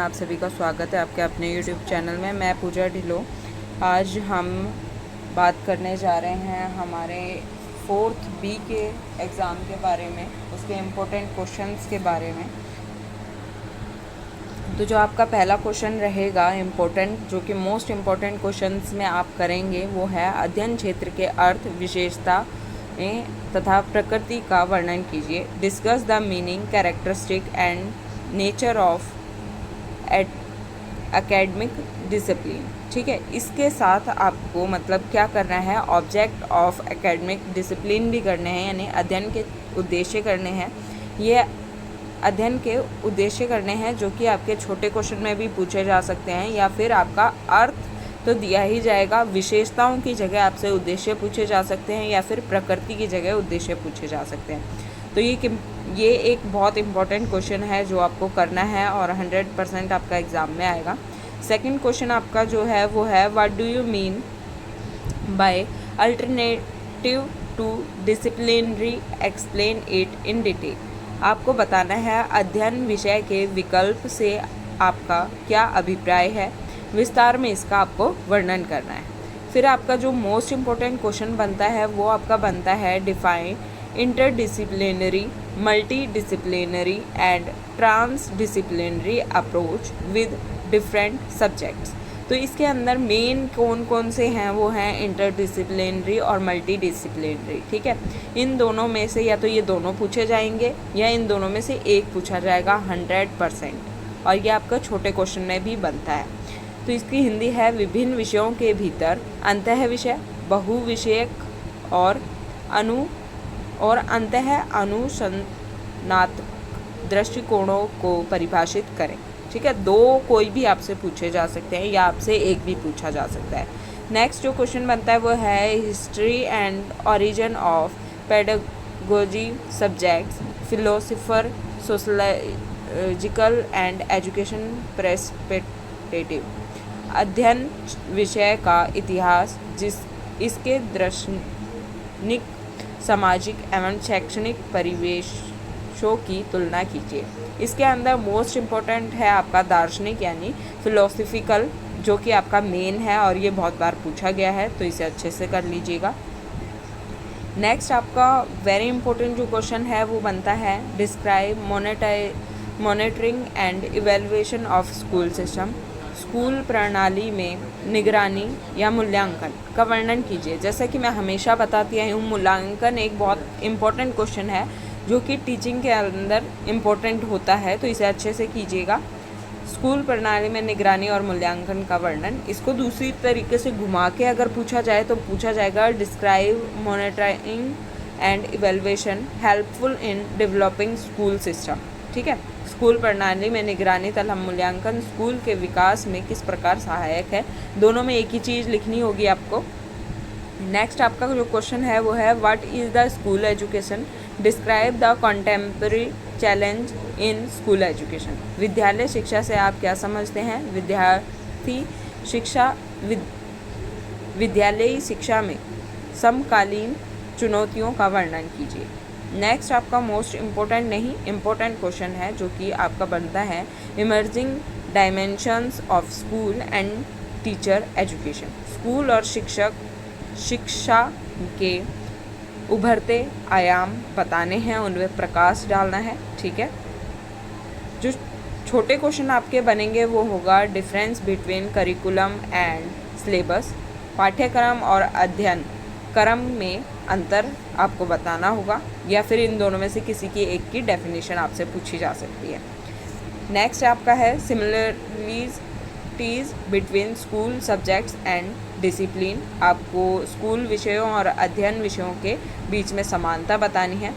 आप सभी का स्वागत है आपके अपने YouTube चैनल में। मैं पूजा ढिल्लों। आज हम बात करने जा रहे हैं हमारे 4th B के एग्ज़ाम के बारे में, उसके इम्पोर्टेंट क्वेश्चंस के बारे में। तो जो आपका पहला क्वेश्चन रहेगा इम्पोर्टेंट, जो कि मोस्ट इम्पोर्टेंट क्वेश्चंस में आप करेंगे, वो है अध्ययन क्षेत्र के अर्थ, विशेषता तथा प्रकृति का वर्णन कीजिए। Discuss the meaning, characteristic and nature of academic discipline. ठीक है, इसके साथ आपको मतलब क्या करना है, ऑब्जेक्ट ऑफ एकेडमिक डिसिप्लिन भी करने हैं, यानी अध्ययन के उद्देश्य करने हैं। ये अध्ययन के उद्देश्य करने हैं जो कि आपके छोटे क्वेश्चन में भी पूछे जा सकते हैं, या फिर आपका अर्थ तो दिया ही जाएगा, विशेषताओं की जगह आपसे उद्देश्य पूछे जा सकते हैं, या फिर प्रकृति की जगह उद्देश्य पूछे जा सकते हैं। तो ये एक बहुत इम्पॉर्टेंट क्वेश्चन है जो आपको करना है और 100% आपका एग्ज़ाम में आएगा। सेकंड क्वेश्चन आपका जो है वो है, what do you mean by alternative to disciplinary, explain it in detail. आपको बताना है अध्ययन विषय के विकल्प से आपका क्या अभिप्राय है, विस्तार में इसका आपको वर्णन करना है। फिर आपका जो मोस्ट इम्पोर्टेंट क्वेश्चन बनता है वो आपका बनता है, define interdisciplinary, multidisciplinary and transdisciplinary approach with different subjects. तो इसके अंदर मेन कौन कौन से हैं, वो हैं इंटरडिसिप्लिनरी और मल्टी डिसिप्लिनरी। ठीक है, इन दोनों में से या तो ये दोनों पूछे जाएंगे या इन दोनों में से एक पूछा जाएगा 100%, और ये आपका छोटे क्वेश्चन में भी बनता है। तो इसकी हिंदी है, विभिन्न विषयों के भीतर अंतः विषय, बहुविषयक और अंतः अनुसंधानात्मक दृष्टिकोणों को परिभाषित करें। ठीक है, दो कोई भी आपसे पूछे जा सकते हैं या आपसे एक भी पूछा जा सकता है। नेक्स्ट जो क्वेश्चन बनता है वो है, history and origin of pedagogy subjects, philosopher, sociological and education perspective. अध्ययन विषय का इतिहास, इसके दार्शनिक, सामाजिक एवं शैक्षणिक परिवेशों की तुलना कीजिए। इसके अंदर मोस्ट इम्पोर्टेंट है आपका दार्शनिक यानी फिलोसफिकल, जो कि आपका मेन है और ये बहुत बार पूछा गया है, तो इसे अच्छे से कर लीजिएगा। नेक्स्ट आपका वेरी इंपॉर्टेंट जो क्वेश्चन है वो बनता है, describe monitoring and evaluation of school system. School प्रणाली में निगरानी या मूल्यांकन का वर्णन कीजिए। जैसा कि मैं हमेशा बताती आई हूँ, मूल्यांकन एक बहुत इम्पोर्टेंट क्वेश्चन है जो कि टीचिंग के अंदर इम्पोर्टेंट होता है, तो इसे अच्छे से कीजिएगा। स्कूल प्रणाली में निगरानी और मूल्यांकन का वर्णन, इसको दूसरी तरीके से घुमा के अगर पूछा जाए तो पूछा जाएगा, describe monitoring and evaluation helpful in developing school system. ठीक है, स्कूल प्रणाली में निगरानी तथा मूल्यांकन स्कूल के विकास में किस प्रकार सहायक है। दोनों में एक ही चीज़ लिखनी होगी आपको। नेक्स्ट आपका जो क्वेश्चन है वो है, what is the school education, describe the contemporary challenge in school education. विद्यालय शिक्षा से आप क्या समझते हैं, विद्यार्थी शिक्षा विद्यालयी शिक्षा में समकालीन चुनौतियों का वर्णन कीजिए। नेक्स्ट आपका मोस्ट इम्पोर्टेंट नहीं, इम्पोर्टेंट क्वेश्चन है जो कि आपका बनता है, emerging dimensions of school and teacher education. School और शिक्षा के उभरते आयाम बताने हैं, उनमें प्रकाश डालना है। ठीक है, जो छोटे क्वेश्चन आपके बनेंगे वो होगा, difference between curriculum and syllabus. पाठ्यक्रम और अध्ययन क्रम में अंतर आपको बताना होगा, या फिर इन दोनों में से किसी की एक की डेफिनेशन आपसे पूछी जा सकती है। नेक्स्ट आपका है, similarities between school subjects and discipline. आपको स्कूल विषयों और अध्ययन विषयों के बीच में समानता बतानी है,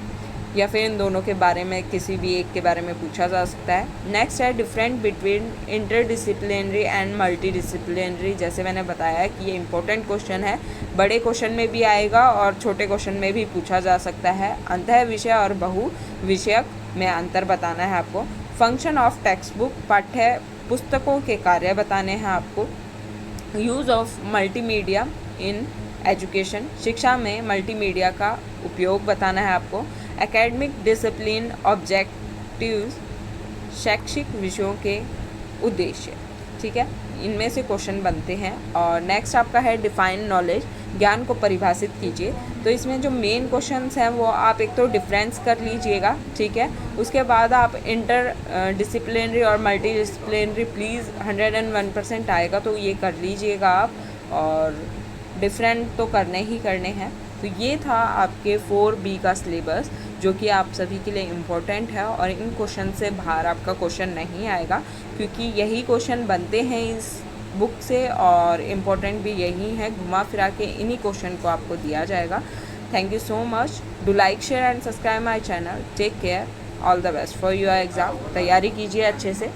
या फिर इन दोनों के बारे में किसी भी एक के बारे में पूछा जा सकता है। नेक्स्ट है, different between interdisciplinary and multi disciplinary. जैसे मैंने बताया कि ये इंपॉर्टेंट क्वेश्चन है, बड़े क्वेश्चन में भी आएगा और छोटे क्वेश्चन में भी पूछा जा सकता है। अंतः विषय और बहु विषयक में अंतर बताना है आपको। फंक्शन ऑफ टेक्स्ट बुक, पाठ्य पुस्तकों के कार्य बताने हैं आपको। Use of multimedia in education, शिक्षा में मल्टीमीडिया का उपयोग बताना है आपको। एकेडमिक डिसिप्लिन ऑब्जेक्टिव्स, शैक्षिक विषयों के उद्देश्य, ठीक है, इनमें से क्वेश्चन बनते हैं। और नेक्स्ट आपका है डिफाइन नॉलेज, ज्ञान को परिभाषित कीजिए। तो इसमें जो मेन क्वेश्चंस हैं वो आप एक तो डिफरेंस कर लीजिएगा, ठीक है, उसके बाद आप इंटर डिसिप्लिनरी और मल्टी डिसिप्लिनरी प्लीज़ 101% आएगा तो ये कर लीजिएगा आप, और डिफरेंट तो करने ही करने हैं। तो ये था आपके 4B का सिलेबस, जो कि आप सभी के लिए इम्पोर्टेंट है, और इन क्वेश्चन से बाहर आपका क्वेश्चन नहीं आएगा, क्योंकि यही क्वेश्चन बनते हैं इस बुक से, और इम्पोर्टेंट भी यही है। घुमा फिरा के इन्हीं क्वेश्चन को आपको दिया जाएगा। Thank you so much. Do like, share and subscribe my channel. Take care. All the best for your exam. तैयारी कीजिए अच्छे से।